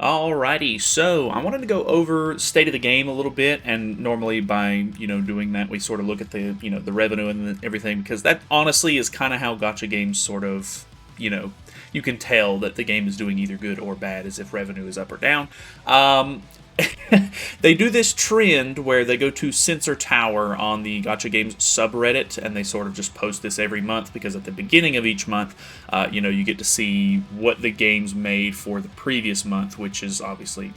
Alrighty, so I wanted to go over state of the game a little bit, and normally by doing that, we sort of look at the revenue and everything, because that honestly is kind of how gotcha games sort of you know you can tell that the game is doing either good or bad, as if revenue is up or down. Um, they do this trend where they go to Sensor Tower on the Gotcha Games subreddit, and they sort of just post this every month because at the beginning of each month, you get to see what the games made for the previous month, which is obviously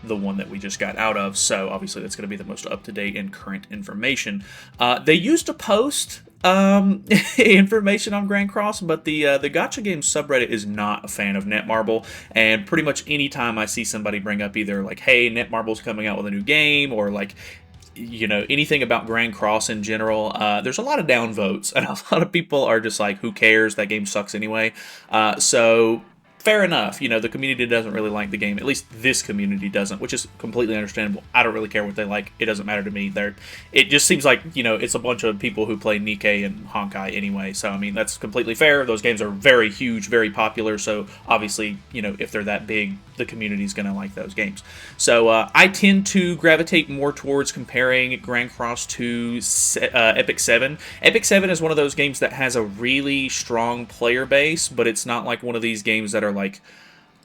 the one that we just got out of. So obviously that's going to be the most up to date and current information. They used to post information on Grand Cross, but the Gotcha Games subreddit is not a fan of Netmarble, and pretty much anytime I see somebody bring up either like, "Hey, Netmarble's coming out with a new game," or like anything about Grand Cross in general, there's a lot of downvotes, and a lot of people are just like, "Who cares? That game sucks anyway." So fair enough. The community doesn't really like the game. At least this community doesn't, which is completely understandable. I don't really care what they like. It doesn't matter to me. It just seems like, it's a bunch of people who play Nikkei and Honkai anyway. So, I mean, that's completely fair. Those games are very huge, very popular. So, obviously, if they're that big, the community's going to like those games. So, I tend to gravitate more towards comparing Grand Cross to Epic 7. Epic 7 is one of those games that has a really strong player base, but it's not like one of these games that are like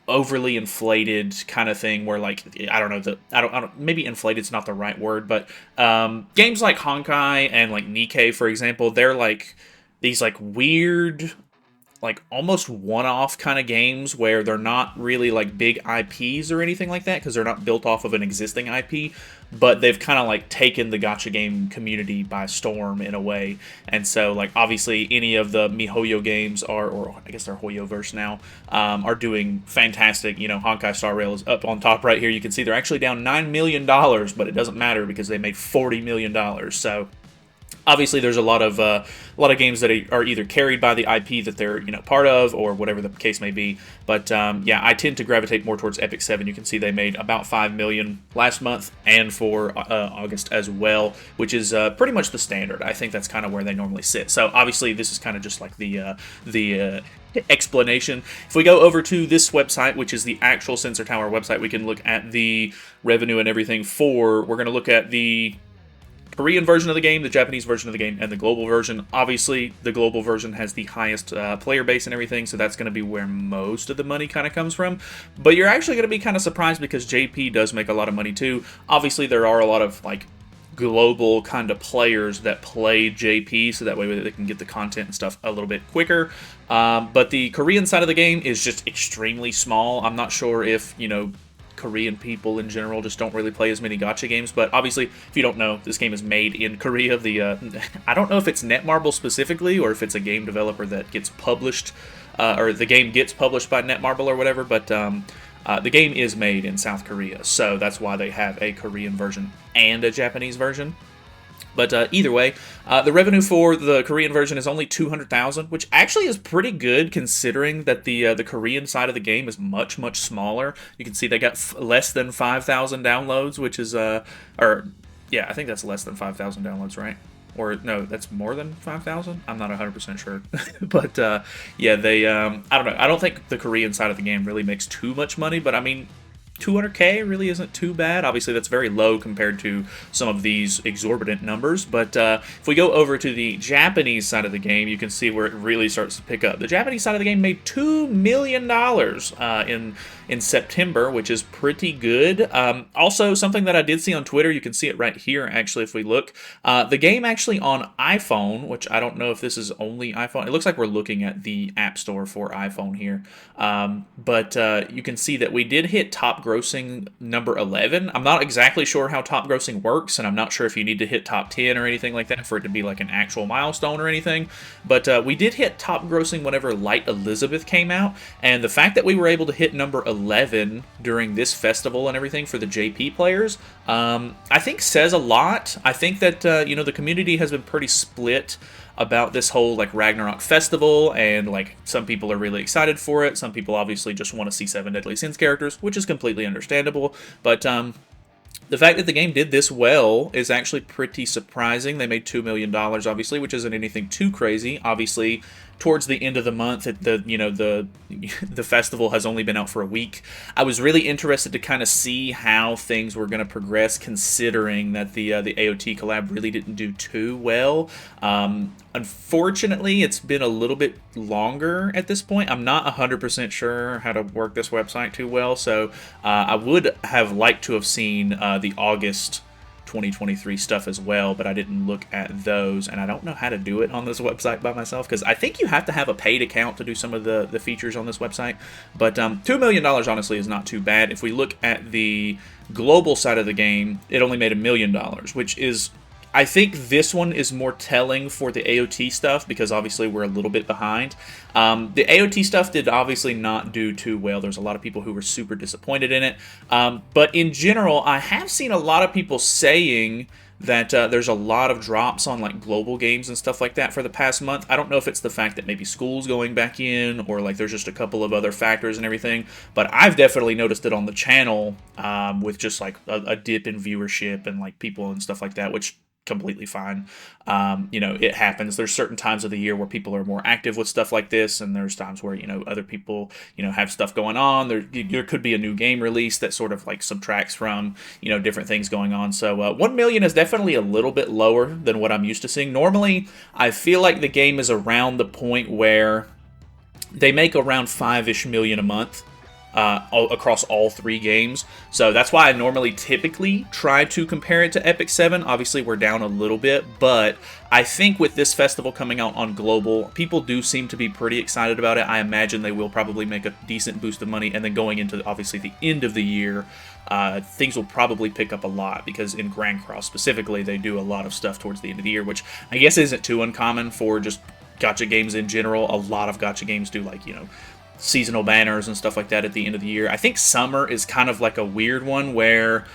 overly inflated kind of thing where like I don't know, I don't maybe inflated's not the right word, but games like Honkai and like Nikkei, for example, they're like these like weird, like almost one-off kind of games where they're not really like big IPs or anything like that, because they're not built off of an existing IP, but they've kind of like taken the gotcha game community by storm in a way. And so like obviously any of the MiHoYo games are, or I guess they're HoYoverse now, are doing fantastic. Honkai Star Rail is up on top right here. You can see they're actually down $9 million, but it doesn't matter because they made $40 million. So obviously there's a lot of games that are either carried by the IP that they're part of, or whatever the case may be. But yeah, I tend to gravitate more towards Epic 7. You can see they made about $5 million last month and for August as well, which is pretty much the standard. I think that's kind of where they normally sit. So obviously this is kind of just like the explanation. If we go over to this website, which is the actual Sensor Tower website, we can look at the revenue and everything we're going to look at the Korean version of the game, the Japanese version of the game, and the global version. Obviously, the global version has the highest player base and everything, so that's going to be where most of the money kind of comes from. But you're actually going to be kind of surprised because JP does make a lot of money too. Obviously, there are a lot of like global kind of players that play JP, so that way they can get the content and stuff a little bit quicker. But the Korean side of the game is just extremely small. I'm not sure if, Korean people in general just don't really play as many gotcha games, but obviously, if you don't know, this game is made in Korea. I don't know if it's Netmarble specifically, or if it's a game developer that gets published, or the game gets published by Netmarble or whatever, but the game is made in South Korea, so that's why they have a Korean version and a Japanese version. But either way, the revenue for the Korean version is only 200,000, which actually is pretty good considering that the Korean side of the game is much, much smaller. You can see they got less than 5,000 downloads, which is or yeah, I think that's less than 5,000 downloads, right? Or no, that's more than 5,000. I'm not 100% sure, but yeah, they I don't know. I don't think the Korean side of the game really makes too much money, but I mean, 200K really isn't too bad. Obviously, that's very low compared to some of these exorbitant numbers. But if we go over to the Japanese side of the game, you can see where it really starts to pick up. The Japanese side of the game made $2 million in September, which is pretty good. Also, something that I did see on Twitter, you can see it right here, actually, if we look. The game actually on iPhone, which I don't know if this is only iPhone. It looks like we're looking at the App Store for iPhone here. But you can see that we did hit top grossing number 11. I'm not exactly sure how top grossing works, and I'm not sure if you need to hit top 10 or anything like that for it to be like an actual milestone or anything. But we did hit top grossing whenever Light Elizabeth came out, and the fact that we were able to hit number 11 during this festival and everything for the JP players, I think says a lot. I think that the community has been pretty split about this whole like Ragnarok festival, and like some people are really excited for it. Some people obviously just want to see Seven Deadly Sins characters, which is completely understandable. But the fact that the game did this well is actually pretty surprising. They made $2 million, obviously, which isn't anything too crazy. Obviously, towards the end of the month. The festival has only been out for a week. I was really interested to kind of see how things were going to progress, considering that the AOT collab really didn't do too well. Unfortunately, it's been a little bit longer at this point. I'm not 100% sure how to work this website too well, so I would have liked to have seen the August 2023 stuff as well, but I didn't look at those, and I don't know how to do it on this website by myself, because I think you have to have a paid account to do some of the features on this website. But $2 million honestly is not too bad. If we look at the global side of the game, it only made $1 million, which is, I think this one is more telling for the AOT stuff, because obviously we're a little bit behind. The AOT stuff did obviously not do too well. There's a lot of people who were super disappointed in it. But in general, I have seen a lot of people saying that there's a lot of drops on like global games and stuff like that for the past month. I don't know if it's the fact that maybe school's going back in, or like there's just a couple of other factors and everything, but I've definitely noticed it on the channel with just like a dip in viewership and like people and stuff like that, which completely fine. It happens. There's certain times of the year where people are more active with stuff like this, and there's times where, other people, have stuff going on. There could be a new game release that sort of like subtracts from, different things going on. So 1 million is definitely a little bit lower than what I'm used to seeing. Normally, I feel like the game is around the point where they make around 5-ish million a month. Across all 3 games. So that's why I typically try to compare it to Epic 7. Obviously, we're down a little bit, but I think with this festival coming out on global, people do seem to be pretty excited about it. I imagine they will probably make a decent boost of money, and then going into, obviously, the end of the year, things will probably pick up a lot, because in Grand Cross specifically, they do a lot of stuff towards the end of the year, which I guess isn't too uncommon for just gacha games in general. A lot of gacha games do, like, seasonal banners and stuff like that at the end of the year. I think summer is kind of like a weird one, where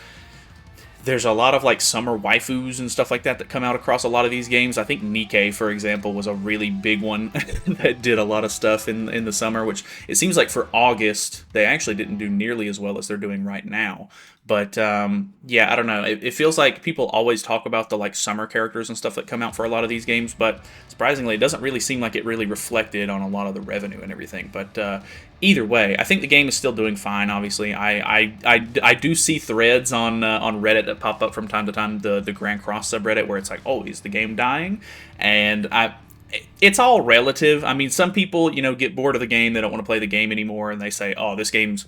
there's a lot of like summer waifus and stuff like that come out across a lot of these games. I think Nikke, for example, was a really big one that did a lot of stuff in the summer, which it seems like for August, they actually didn't do nearly as well as they're doing right now. But yeah, I don't know. It feels like people always talk about the like summer characters and stuff that come out for a lot of these games, but surprisingly, it doesn't really seem like it really reflected on a lot of the revenue and everything. But either way, I think the game is still doing fine. Obviously, I do see threads on Reddit that pop up from time to time, the Grand Cross subreddit, where it's like, oh, is the game dying? And it's all relative. I mean, some people, get bored of the game. They don't want to play the game anymore, and they say, "Oh, this game's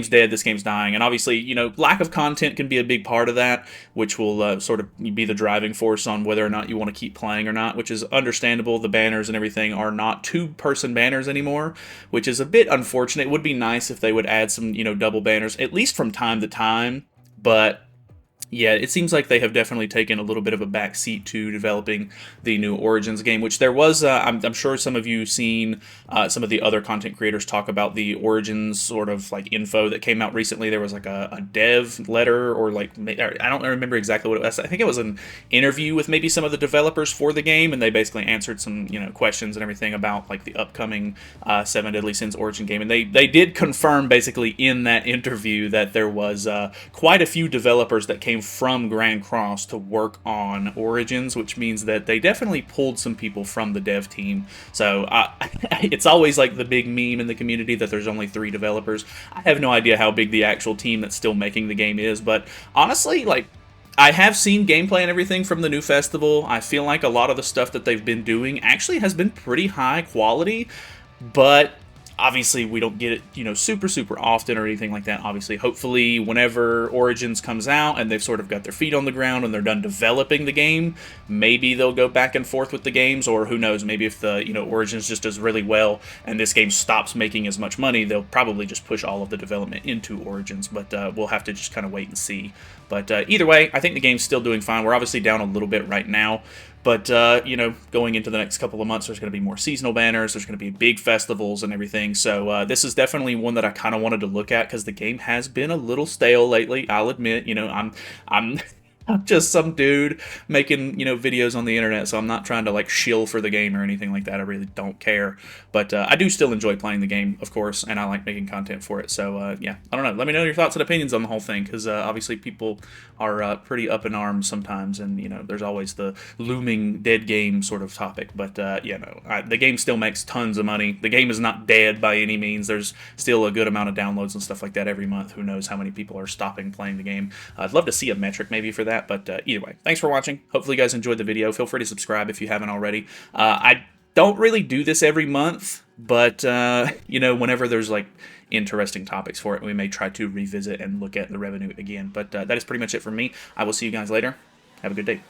dead. This game's dying." And obviously, lack of content can be a big part of that, which will sort of be the driving force on whether or not you want to keep playing or not. Which is understandable. The banners and everything are not 2-person banners anymore, which is a bit unfortunate. It would be nice if they would add some, double banners, at least from time to time. But yeah, it seems like they have definitely taken a little bit of a backseat to developing the new Origins game, which there was, I'm sure some of you seen some of the other content creators talk about the Origins sort of like info that came out recently. There was like a dev letter, or like, I don't remember exactly what it was. I think it was an interview with maybe some of the developers for the game, and they basically answered some, questions and everything about like the upcoming 7 Deadly Sins Origin game. And they did confirm basically in that interview that there was quite a few developers that came from Grand Cross to work on Origins, which means that they definitely pulled some people from the dev team. So it's always like the big meme in the community that there's only 3 developers. I have no idea how big the actual team that's still making the game is, but honestly, like, I have seen gameplay and everything from the new festival. I feel like a lot of the stuff that they've been doing actually has been pretty high quality, but obviously, we don't get it, super often or anything like that. Obviously, hopefully, whenever Origins comes out and they've sort of got their feet on the ground and they're done developing the game, maybe they'll go back and forth with the games, or who knows, maybe if the, Origins just does really well and this game stops making as much money, they'll probably just push all of the development into Origins, but we'll have to just kind of wait and see. But either way, I think the game's still doing fine. We're obviously down a little bit right now. But, going into the next couple of months, there's going to be more seasonal banners, there's going to be big festivals and everything, so this is definitely one that I kind of wanted to look at, because the game has been a little stale lately, I'll admit. I'm I'm just some dude making, videos on the internet, so I'm not trying to like shill for the game or anything like that. I really don't care, but I do still enjoy playing the game, of course, and I like making content for it. So yeah, I don't know. Let me know your thoughts and opinions on the whole thing, because obviously people are pretty up in arms sometimes, and there's always the looming dead game sort of topic. But the game still makes tons of money. The game is not dead by any means. There's still a good amount of downloads and stuff like that every month. Who knows how many people are stopping playing the game? I'd love to see a metric maybe for that, but either way, thanks for watching. Hopefully you guys enjoyed the video. Feel free to subscribe if you haven't already. I don't really do this every month, but whenever there's like interesting topics for it, we may try to revisit and look at the revenue again. But that is pretty much it for me. I will see you guys later. Have a good day.